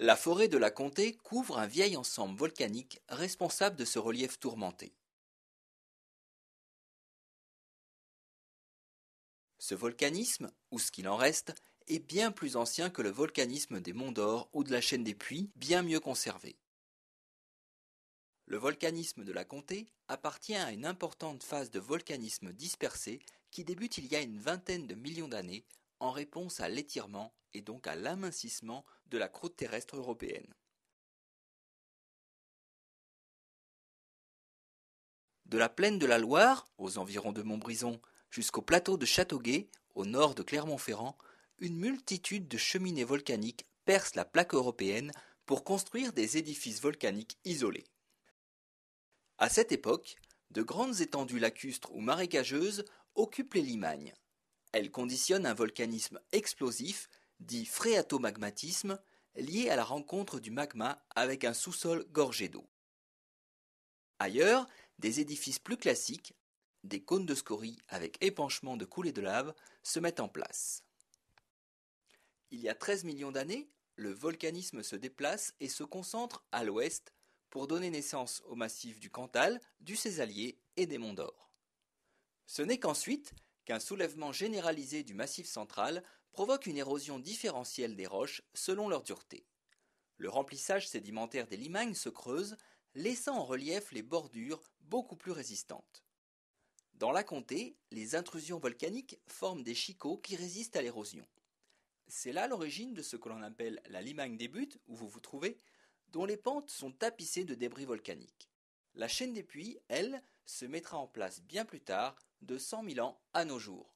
La forêt de la Comté couvre un vieil ensemble volcanique responsable de ce relief tourmenté. Ce volcanisme, ou ce qu'il en reste, est bien plus ancien que le volcanisme des Monts d'Or ou de la chaîne des Puys, bien mieux conservé. Le volcanisme de la Comté appartient à une importante phase de volcanisme dispersé qui débute il y a une vingtaine de millions d'années en réponse à l'étirement et donc à l'amincissement de la croûte terrestre européenne. De la plaine de la Loire, aux environs de Montbrison, jusqu'au plateau de Châteauguay, au nord de Clermont-Ferrand, une multitude de cheminées volcaniques percent la plaque européenne pour construire des édifices volcaniques isolés. À cette époque, de grandes étendues lacustres ou marécageuses occupent les Limagnes. Elles conditionnent un volcanisme explosif, dit phréatomagmatisme, lié à la rencontre du magma avec un sous-sol gorgé d'eau. Ailleurs, des édifices plus classiques, des cônes de scories avec épanchement de coulées de lave, se mettent en place. Il y a 13 millions d'années, le volcanisme se déplace et se concentre à l'ouest pour donner naissance au massif du Cantal, du Cézallier et des Monts d'Or. Ce n'est qu'ensuite qu'un soulèvement généralisé du massif central provoque une érosion différentielle des roches selon leur dureté. Le remplissage sédimentaire des Limagnes se creuse, laissant en relief les bordures beaucoup plus résistantes. Dans la Comté, les intrusions volcaniques forment des chicots qui résistent à l'érosion. C'est là l'origine de ce que l'on appelle la Limagne des Buttes, où vous vous trouvez, dont les pentes sont tapissées de débris volcaniques. La chaîne des Puys, elle, se mettra en place bien plus tard, de 100 000 ans à nos jours.